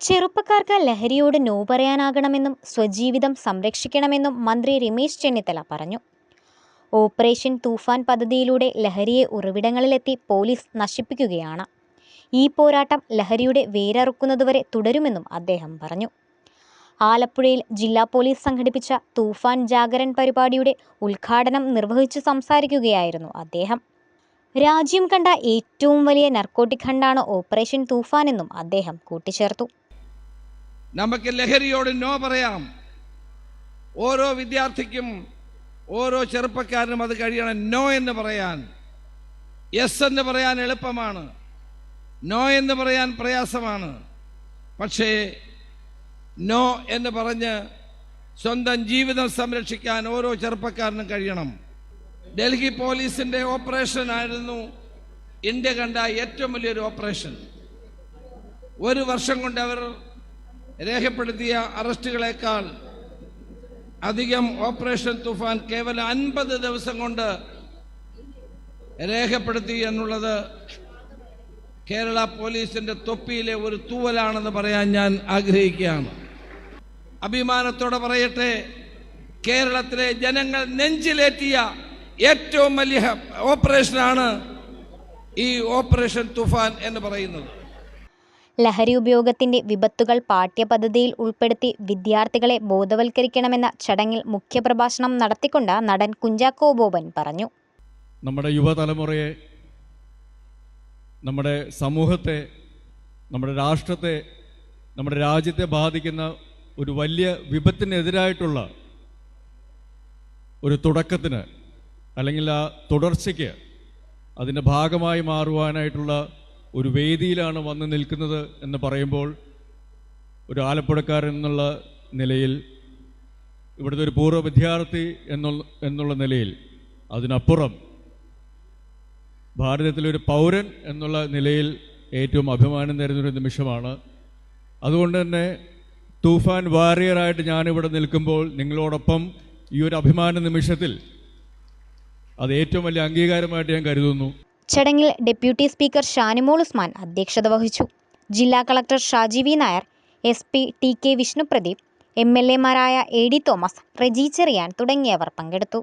ചെറുപ്പക്കാർക്ക് ലഹരിയോട് നോ പറയാനാകണമെന്നും സ്വജീവിതം സംരക്ഷിക്കണമെന്നും മന്ത്രി രമേശ് ചെന്നിത്തല പറഞ്ഞു. ഓപ്പറേഷൻ തൂഫാൻ പദ്ധതിയിലൂടെ ലഹരിയെ ഉറവിടങ്ങളിലെത്തി പോലീസ് നശിപ്പിക്കുകയാണ്. ഈ പോരാട്ടം ലഹരിയുടെ വേരറുക്കുന്നതുവരെ തുടരുമെന്നും അദ്ദേഹം പറഞ്ഞു. ആലപ്പുഴയിൽ ജില്ലാ പോലീസ് സംഘടിപ്പിച്ച തൂഫാൻ ജാഗരൺ പരിപാടിയുടെ ഉദ്ഘാടനം നിർവഹിച്ചു സംസാരിക്കുകയായിരുന്നു അദ്ദേഹം. രാജ്യം കണ്ട ഏറ്റവും വലിയ നർക്കോട്ടിക് ഹണ്ടാണ് ഓപ്പറേഷൻ തൂഫാൻ എന്നും അദ്ദേഹം കൂട്ടിച്ചേർത്തു. നമുക്ക് ലഹരിയോട് നോ പറയാം. ഓരോ വിദ്യാർത്ഥിക്കും ഓരോ ചെറുപ്പക്കാരനും അത് കഴിയണം. നോ എന്ന് പറയാൻ, യെസ് എന്ന് പറയാൻ എളുപ്പമാണ്, നോ എന്ന് പറയാൻ പ്രയാസമാണ്. പക്ഷേ നോ എന്ന് പറഞ്ഞ് സ്വന്തം ജീവിതം സംരക്ഷിക്കാൻ ഓരോ ചെറുപ്പക്കാരനും കഴിയണം. ഡൽഹി പോലീസിന്റെ ഓപ്പറേഷൻ ആയിരുന്നു ഇന്ത്യ കണ്ട ഏറ്റവും വലിയൊരു ഓപ്പറേഷൻ. ഒരു വർഷം കൊണ്ട് അവർ രേഖപ്പെടുത്തിയ അറസ്റ്റുകളേക്കാൾ അധികം ഓപ്പറേഷൻ തുഫാൻ കേവലം 50 ദിവസം കൊണ്ട് രേഖപ്പെടുത്തി എന്നുള്ളത് കേരള പോലീസിന്റെ തൊപ്പിയിലെ ഒരു തൂവലാണെന്ന് പറയാൻ ഞാൻ ആഗ്രഹിക്കുകയാണ്. അഭിമാനത്തോടെ പറയട്ടെ, കേരളത്തിലെ ജനങ്ങൾ നെഞ്ചിലേറ്റിയ ഏറ്റവും വലിയ ഓപ്പറേഷനാണ് ഈ ഓപ്പറേഷൻ തുഫാൻ എന്ന് പറയുന്നത്. ലഹരി ഉപയോഗത്തിന്റെ വിപത്തുകൾ പാഠ്യപദ്ധതിയിൽ ഉൾപ്പെടുത്തി വിദ്യാർത്ഥികളെ ബോധവൽക്കരിക്കണമെന്ന ചടങ്ങിൽ മുഖ്യപ്രഭാഷണം നടത്തിക്കൊണ്ട് നടൻ കുഞ്ചാക്കോ ബോബൻ പറഞ്ഞു. നമ്മുടെ യുവതലമുറയെ, നമ്മുടെ സമൂഹത്തെ, നമ്മുടെ രാഷ്ട്രത്തെ, നമ്മുടെ രാജ്യത്തെ ബാധിക്കുന്ന ഒരു വലിയ വിപത്തിനെതിരായിട്ടുള്ള ഒരു തുടക്കത്തിന്, അല്ലെങ്കിൽ ആ തുടർച്ചയ്ക്ക് അതിൻ്റെ ഭാഗമായി മാറുവാനായിട്ടുള്ള ഒരു വേദിയിലാണ് വന്ന് നിൽക്കുന്നത് എന്ന് പറയുമ്പോൾ, ഒരു ആലപ്പുഴക്കാരൻ എന്നുള്ള നിലയിൽ, ഇവിടുത്തെ ഒരു പൂർവ്വ വിദ്യാർത്ഥി എന്നുള്ള നിലയിൽ, അതിനപ്പുറം ഭാരതത്തിലൊരു പൗരൻ എന്നുള്ള നിലയിൽ ഏറ്റവും അഭിമാനം തരുന്നൊരു നിമിഷമാണ്. അതുകൊണ്ട് തന്നെ തൂഫാൻ വാരിയറായിട്ട് ഞാനിവിടെ നിൽക്കുമ്പോൾ നിങ്ങളോടൊപ്പം ഈ ഒരു അഭിമാന നിമിഷത്തിൽ അത് ഏറ്റവും വലിയ അംഗീകാരമായിട്ട് ഞാൻ കരുതുന്നു. ചടങ്ങിൽ ഡെപ്യൂട്ടി സ്പീക്കർ ഷാനിമോൾ ഉസ്മാൻ അധ്യക്ഷത വഹിച്ചു. ജില്ലാ collector Shaji V Nair, SP TK Vishnupradeep, MLA മാരായ AD തോമസ്, റെജി ചെറിയാൻ തുടങ്ങിയവർ പങ്കെടുത്തു.